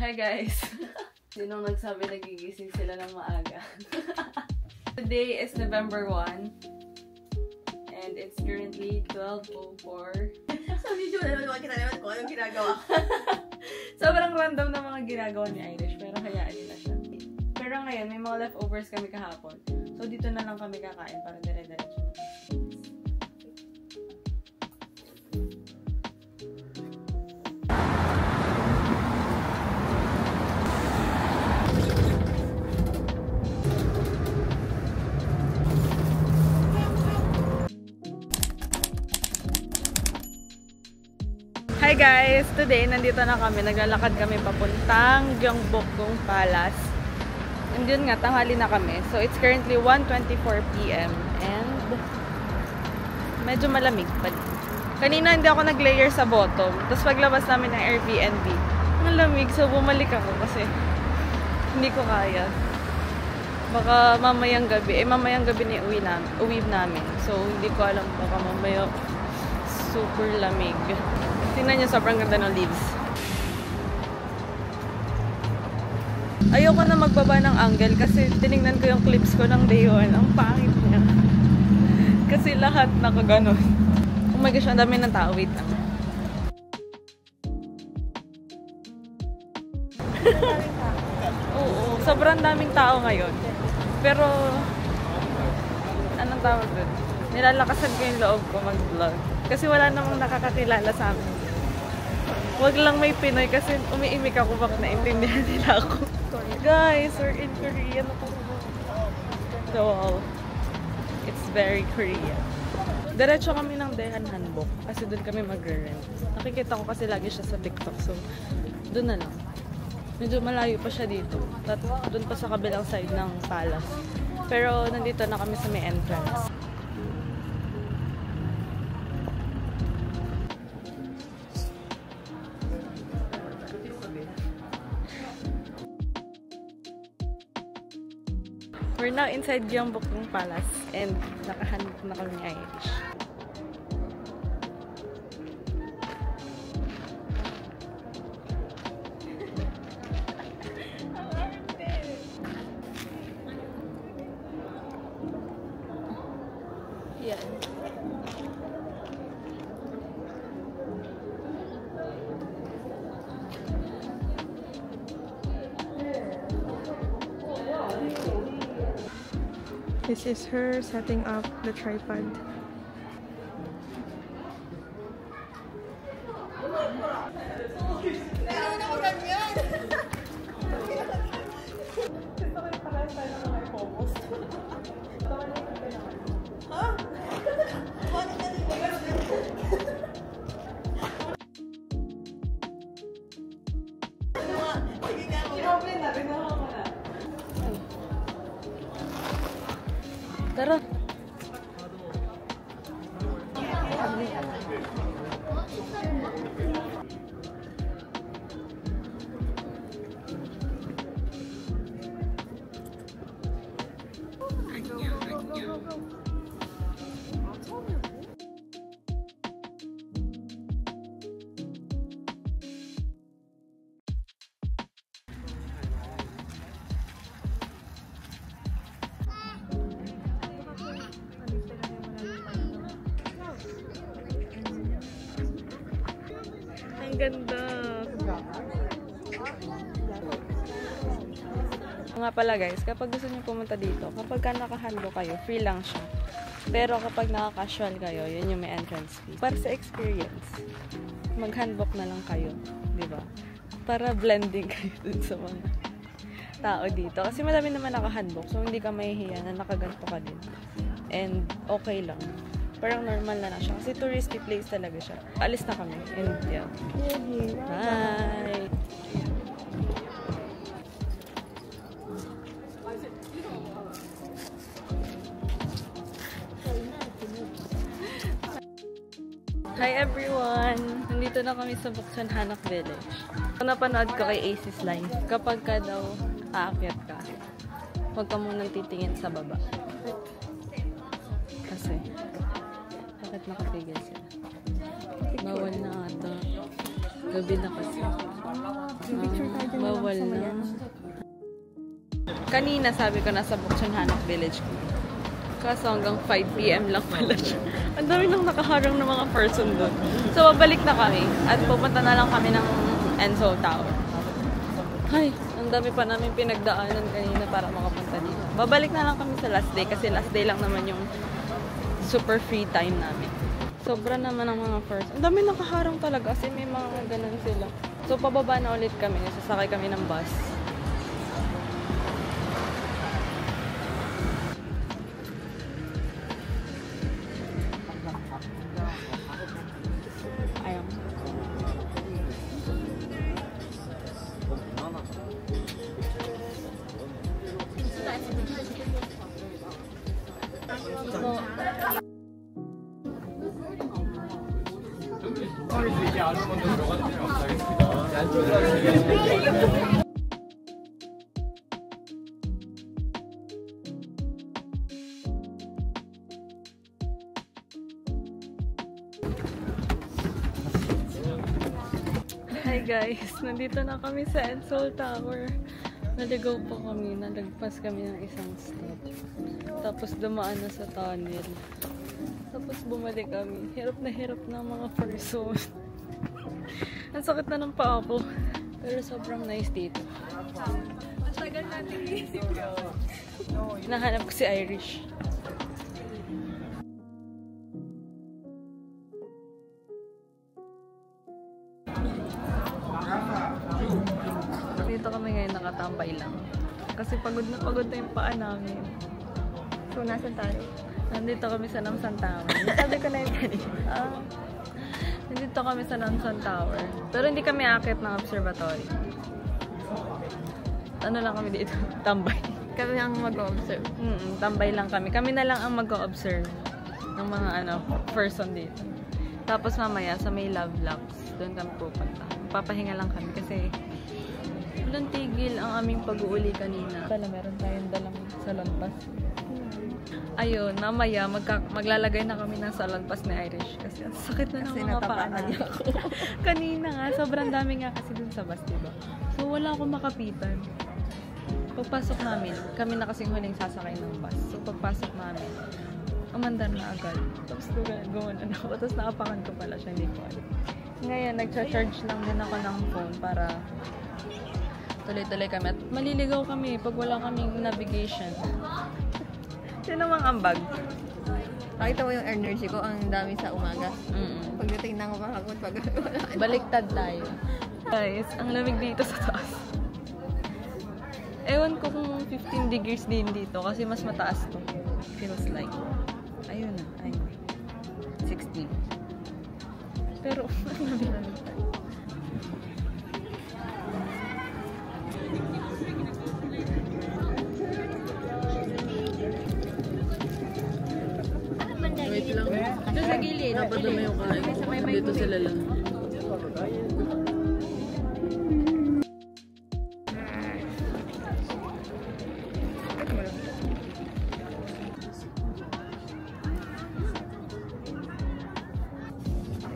Hi guys! Sinong nagsabi nagigising sila ng maaga? Today is November 1 and it's currently 12:04. Sa video na naman kita ko anong ginagawa. Sobrang random na mga ginagawa ni Irish pero hayaan nila siya. Pero ngayon may mga leftovers kami kahapon. So dito na lang kami kakain para dire-diretso. Hi guys! Today, nandito na kami. Naglalakad kami papuntang Gyeongbokgung Palace. And yun nga, tanghali na kami. So, it's currently 1:24 PM. And medyo malamig pa. Kanina hindi ako nag-layer sa bottom. Tapos paglabas namin ng Airbnb, ang lamig. So, bumalik ako kasi hindi ko kaya. Baka mamayang gabi. Mamayang gabi ni uwi namin. So, hindi ko alam. Baka mamaya super lamig. Tingnan nyo, sobrang ganda ng leaves. Ayoko na magbaba ng angle kasi tinignan ko yung clips ko ng day 1. Ang pangit niya. Kasi lahat nakaganon. Oh my gosh, ang dami ng tao. Wait lang. Oo, sobrang daming tao ngayon. Pero, anong tawag doon? Nilalakasan ko yung loob ko mag-vlog. Kasi wala namang nakakakilala sa amin. Wag lang may Pinoy kasi umiimik ako baka naintindihan nila ako. Guys, we're in Korea. So, it's very Korean. Diretso kami ng Daehan Hanbok kasi doon kami magre-rent. Nakikita ko kasi lagi siya sa TikTok. So, doon na lang. Medyo malayo pa siya dito. At doon pa sa kabilang side ng palace. Pero nandito na kami sa may entrance. We're now inside Gyeongbokgung Palace and nakahanap na kami ni Irish. Yan. This is her setting up the tripod. Tara. Ang ganda. Nga pala guys, kapag gusto niyo pumunta dito, kapag ka naka-handbook kayo, free lang siya. Pero kapag naka-casual kayo, yun yung may entrance fee. Para sa experience, mag-handbook na lang kayo, di ba? Para blending kayo dun sa mga tao dito. Kasi madami naman naka-handbook, so hindi ka mahihiya na nakaganto ka din. And okay lang. Parang normal na siya. Kasi touristy place talaga siya. Alis na kami. And yeah. Bye! Hi everyone! Nandito na kami sa Buksan Hanak Village. Napanood ko kay Aces Line. Kapag ka daw aakyat ka, huwag ka munang titingin sa baba. Kasi, bakit nakapigil sila? Bawal na ata. Gabi na kasi. Bawal Wala. Kanina sabi ko nasa Buksan Hanok Village ko. Kaso hanggang 5 PM lang pala siya. Ang dami nang nakaharang ng mga person doon. So, babalik na kami. At pupunta na lang kami ng Ensol Tower. Ay, ang dami pa namin pinagdaanan kanina para makapunta dito. Babalik na lang kami sa last day kasi last day lang naman yung super free time namin. Sobra naman ang mga first. Ang dami nakaharang talaga kasi may mga ganun sila. So, pababa na ulit kami. Sasakay kami ng bus. Ayun. Hi guys, nandito na kami sa Ensol Tower. Naligaw po kami, nalagpas kami ng isang step. Tapos dumaan na sa tunnel. Tapos bumalik kami. Hirap na mga person. Ang sakit na ng paa ko. Pero sobrang nice dito. Ang tagal natin isip yun. Nahanap ko si Irish. Dito kami ngayon nakatambay lang. Kasi pagod na yung paa namin. So, nasan tayo? Nandito kami sa Namsan Tower. Sabi ko na yun kanina. Nandito kami sa Namsan Tower. Pero hindi kami akit ng observatory. Ano lang kami dito? Tambay. Kami ang mag-observe. Tambay lang kami. Kami na lang ang mag-observe ng mga person dito. Tapos mamaya sa may Love Locks, doon kami pupunta. Papahinga lang kami kasi walang tigil ang aming pag-uuli kanina. Pala meron tayong dalang salon pass. Ayun, mamaya maglalagay na kami ng salon pass ni Irish kasi ang sakit na ng mga paa niya ako. Kanina nga, sobrang dami nga kasi dun sa bus, diba? So wala akong makapitan. Pagpasok namin, kami na kasing huling sasakay ng bus. So pagpasok namin, umandar na agad. Tapos gumanon ako. Tapos naapakan ko pala siya, hindi ko alam. Ngayon, nagcha-charge lang din ako ng phone para tuloy-tuloy kami. At maliligaw kami pag wala kaming navigation. Sino mang ambag? Nakita mo yung energy ko, ang dami sa umaga. Pagdating ng umahakot, pag wala. Baliktad tayo. Guys, ang lamig dito sa taas. Ewan ko kung 15 degrees din dito kasi mas mataas to. Feels like. Ayun na, ayun. 16. Pero, ang lamig tayo. Wait lang. Ito sa gilid. Napadama yung kain ko. Dito sila lang.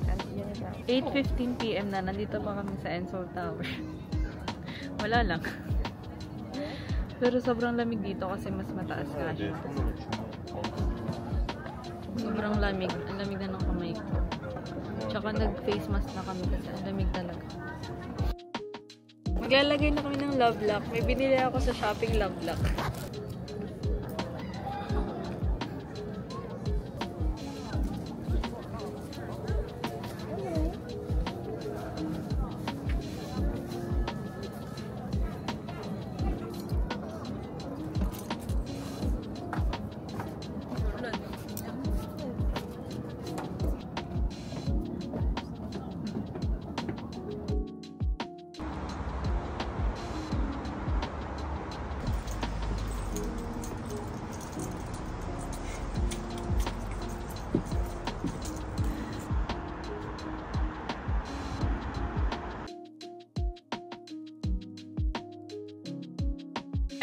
At 8:15 PM na. Nandito pa kami sa Ensol Tower. Wala lang. Pero sobrang lamig dito kasi mas mataas nga siya. Sobrang lamig. Ang lamig na ng kamay ko. Tsaka nag-face mask na kami kasi ang lamig talaga. Maglalagay na kami ng Love Lock. May binili ako sa shopping Love Lock.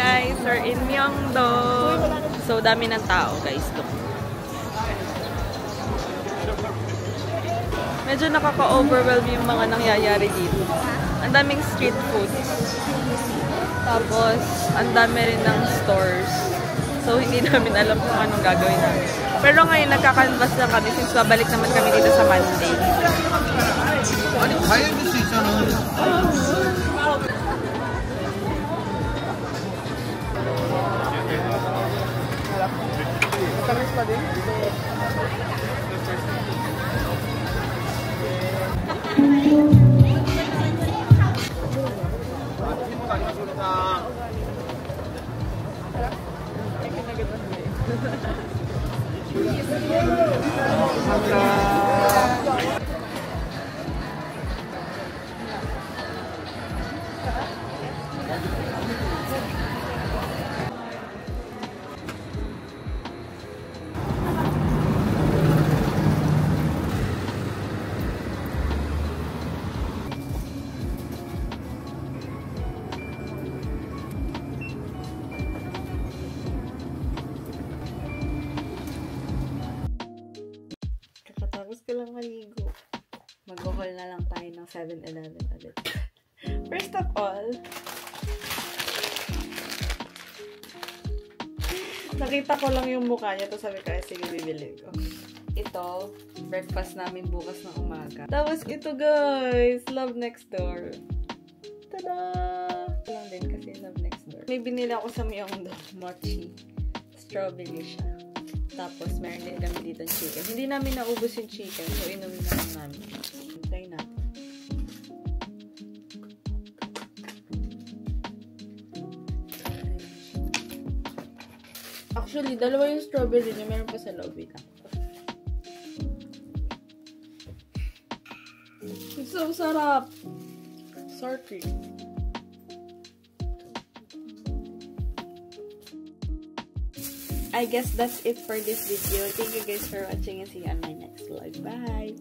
Guys, we're in Myeongdo. So, dami ng tao, guys. Look. Medyo nakaka-overwhelm yung mga nangyayari dito. Ang daming street food. Tapos, ang dami rin ng stores. So, hindi namin alam kung anong gagawin namin. Pero ngayon, nagka-canvas lang kami since babalik naman kami dito sa Monday. 아니 과일 줄 수 있잖아. Matamis pa din? Kakatapos ko lang maligo. Mag-haul na lang tayo ng 7-Eleven ulit. First of all, nakita ko lang yung mukha niya. Tapos sabi ko, sige, bibili ko. Ito, breakfast namin bukas ng umaga. Tapos ito, guys, Love Next Door. Tada! Ito lang din kasi Love Next Door. May binili ako sa Myeongdong mochi. Strawberry siya. Tapos, meron din kami dito chicken. Hindi namin naubos yung chicken. So, inumin na lang namin. Try natin. Actually, dalawa yung strawberry niya. Meron pa sa loob. It's so sarap. Sour cream. I guess that's it for this video. Thank you guys for watching and see you on my next vlog. Bye!